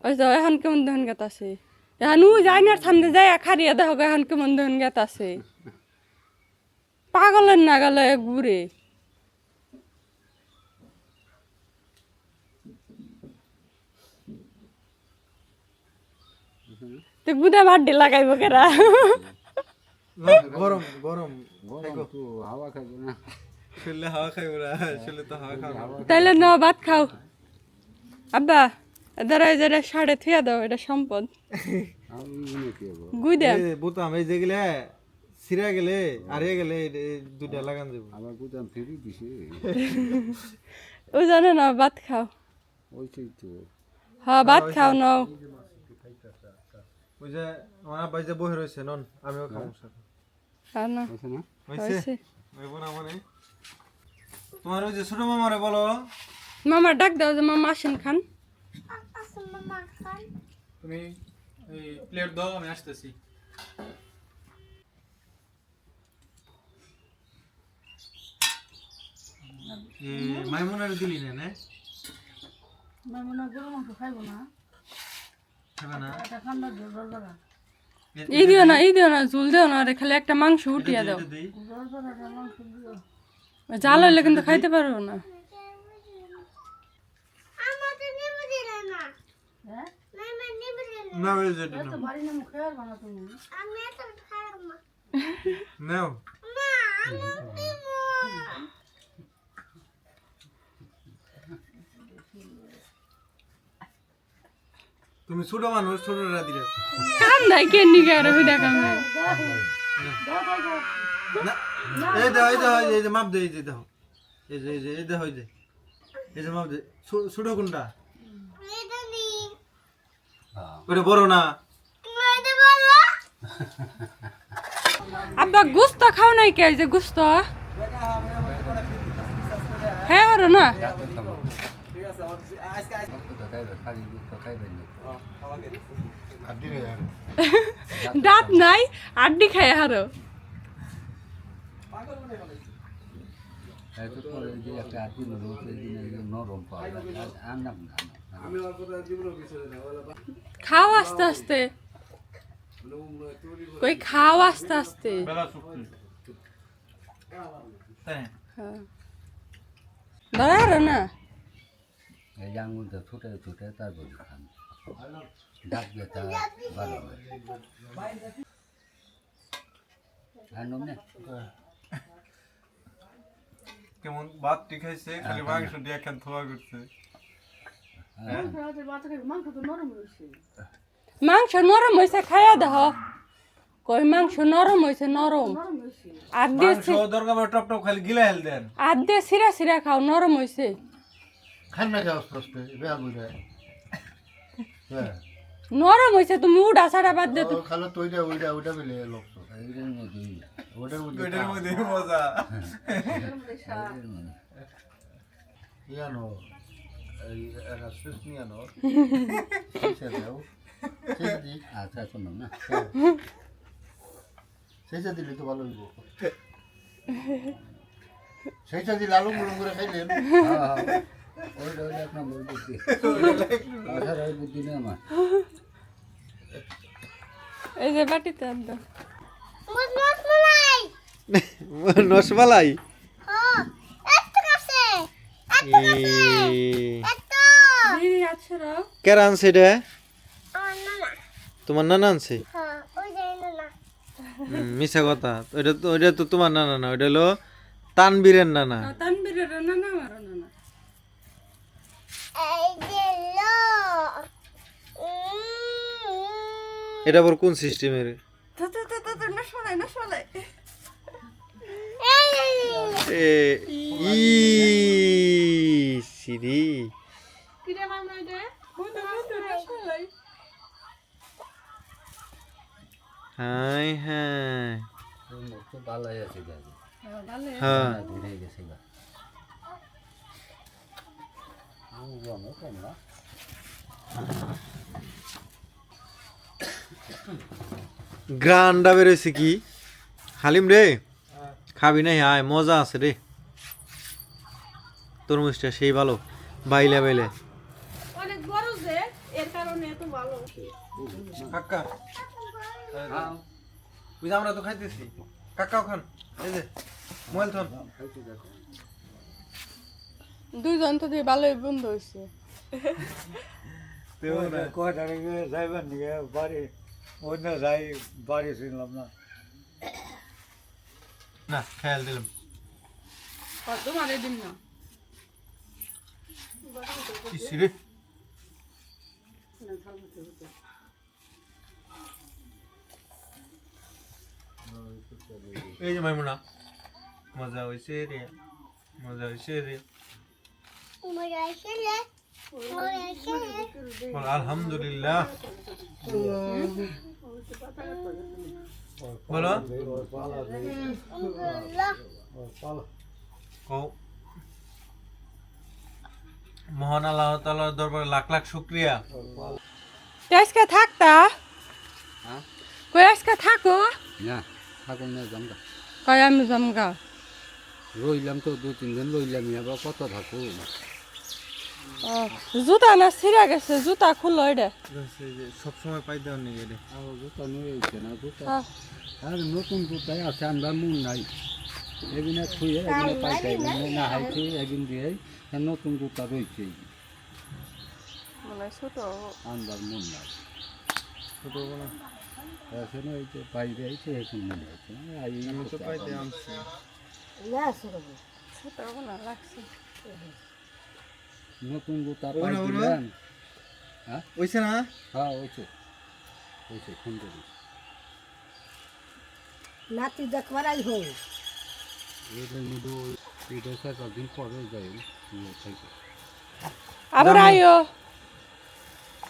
ওই তো এখন কেমন দহন গাত আছে এখন ও যায় না সামনে যায় খারিয়া দেখো এখন কেমন দহন গাত আছে পাগলের নাগালে ঘুরে তো গুদা ভাড্ডি লাগাইব কেরা গরম গরম তো হাওয়া খাইবো না শুনলে হাওয়া খাইবো না শুনলে তো হাওয়া খাবো তাইলে ন ভাত খাও আব্বা দাঁড়ায় যারা সাড়ে থিয়া দাও এটা সম্পদ আমি মনে কি হবো গুদা বোতাম এই যেগুলা সিরা গেলে আরিয়া গেলে দুটা লাগান দেবো আমার বুঝাম ফেরি দিছে ও জানে না ভাত খাও ওই সেই তো হ্যাঁ ভাত খাও নাও ওই যে আমার আব্বা যে বহে রয়েছে নন আমিও খাবো সাথে খাও না আছে না হয়েছে হয়েছে হইব না মানে তোমার ওই যে ছোট মামারে বলো মামা ডাক দাও যে মামা আসেন খান তুমি এই প্লেট দাও আমি আসতেছি মাইমুনারে দিলি না না মামুনা গরু মাংস খাইব না খাবে না এটা ঠান্ডা জল বাড়া এই দিও না ঝুল দিও না রে খালি একটা মাংস উঠিয়া দাও এটা দেই জল বাড়া মাংস দিও জাল হইলে কিন্তু খাইতে পারবো না হ্যাঁ না ওই যে এটা তো বাড়ি না মুখে আর বানা তুমি নাও তুমি ছোট মানুষ ছোটরা দিলে কাম নাই কে নিগে আর ভিডিও কাম নাই না এই দাও এই যে মাপ দে এই যে দাও এই দাও এই যে মাপ দে ছোট কোনটা ওটা বড় না আব্বা গুস্ত খাও নাই কে যে গুস্ত হ্যাঁ হরো না তো খাইবে খালি তো খাইবে না দাঁত নাই আড্ডি খায় হারো এত পরে যে একটা আদি রোজ দিন নরম পাওয়া যায় আনাম না খাও আস্তে আস্তে কই খাও আস্তে আস্তে বেলা শুকনো হ্যাঁ হ্যাঁ ধরা হারো না এই আঙুলটা ছুটে ছুটে তারপর খান ডাক দিয়ে তা ভালো হয় আর নম না কেমন ভাত খাইছে খালি মাংস দিয়ে খান থোয়া করছে মাংস তো নরম রয়েছে মাংস নরম হয়েছে খাইয়া দেহ কই মাংস নরম হয়েছে নরম নরম রয়েছে আর দিয়ে মাংস দরকার টপ টপ খালি গিলা হেল দেন আর দিয়ে সিরা খাও নরম হয়েছে খান না যাও আস্তে আস্তে বেয়া বুঝে হ্যাঁ নরম হয়েছে তুমি উড়া সারা বাদ দে খালো তৈরি ওইটা মিলে লোকস এইটার মধ্যে ওটার মধ্যে ওইটার মধ্যে মজা ইয়ানো এই একটা সুস নিয়ানো সে দাও সেই দি আচ্ছা শুনুন না সেইটা দিলে তো ভালো হইব সেইটা দিলে আলু মুলুম করে খাইলেন ওইটা এক নম্বর বুদ্ধি আসার ওই বুদ্ধি নেই আমার এই যে বাটিতে একদম নসমালাই আচ্ছা রাও কেরা আনছে এটা তোমার নানা আনছে মিশা কথা ওইটা তো তোমার নানা না ওইটা হলো তানবীরের নানা তানবীরের না না মারো না না এটা আবার কোন সিস্টেমের তো না শোনাই এ ই সিরি কিরে মামা এটা হাই হাই তো ভালো আছে যাই হ্যাঁ ধীরে গেছে গা আমি জানো কেন না গ্রান্ডা বেরোইছে কি হালিম রে খাবি না হায় মজা আছে রে তরমুজটা সেই ভালো বাইলে বাইলে অনেক বড় যে এর কারণে তো ভালো কাকা খাও ওই যে আমরা তো খাইতেছি কাকাও খান এই যে মোবাইল থন দুইজন তো দিয়ে ভালোই বন্ধু হয়েছে কয়টা যাইবেন নাকি বাড়ি অন্য যাই বাড়ি ছিলাম না না খেয়াল দিলাম তোমারে দিন না ইসি রে এই যে মাইমুনা মজা হয়েছে রে মজা হয়েছে রে বল আলহামদুলিল্লাহ বলো ও মহান আল্লাহ তাআলার দরবারে লাখ লাখ শুকরিয়া আজকে থাকতা হ্যাঁ কই আজকে থাকো না থাকুন না জমকা কই আমি জমগা রইলাম তো 2-3 দিন রইলাম আবার কত থাকুন জুতা না ছিঁড়া গেছে জুতা খুলো এটা সব সময় পাই দেওয়ার নেই রে আমার জুতা নিয়ে এসে না জুতা হ্যাঁ। আর নতুন জুতাই আছে আনবার মন নাই এদিনে থুয়ে এদিনে পাইতে না হাইছে একদিন দিয়ে নতুন জুতা রয়েছে মানে ছোট আনবার মন নাই ছোট বড় এখন ওই যে বাইরে আইছে এখন মনে হচ্ছে আমি তো পাইতে আনছি ছোট না লাগছে নতুন জুতা ওরা, পাই ওরা? দিলেন ওইছে না হ্যাঁ ওইছে ওইছে ফোন করি নাতি দেখবার আই হই এটা নিদু এটা কদিন পরে যাই থেকে আবার আইও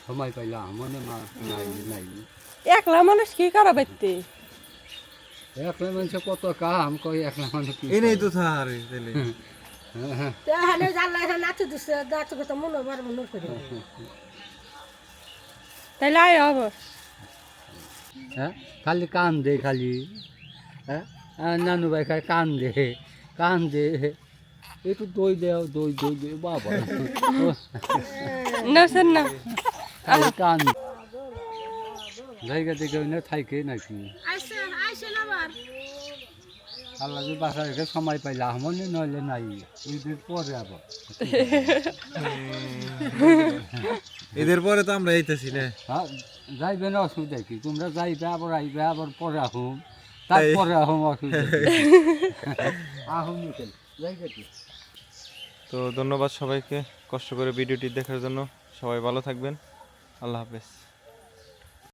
সময় পাইলাম মনে না নাই নাই একলা মানুষ কি করা বাইতে একলা মানুষ কত কাম কই একলা মানুষ কি এই নেই তো থা রে তাহলে তাহলে জানলা নাতি দিছে দাঁত কথা মনে বার মনে করে তাইলে আইও আবার হ্যাঁ খালি কান দে খালি হ্যাঁ নানু ভাই খালি কান দে একটু দই দেও দই দই দই বাবা নসেন না খালি কান জায়গা থেকে না থাইকে নাকি আইছে আইছে না আবার আল্লাহ যদি বাসা রেখে সময় পাইলে মনে নইলে নাই ঈদের পরে আবার এদের পরে তো আমরা এইতেছি না হ্যাঁ যাইবে না অসুবিধা কি তোমরা যাইবে আবার আইবে আবার পরে আহুম তারপরে আহুম অসুবিধা আহুম নিকেল জায়গা কি তো ধন্যবাদ সবাইকে কষ্ট করে ভিডিওটি দেখার জন্য সবাই ভালো থাকবেন আল্লাহ হাফেজ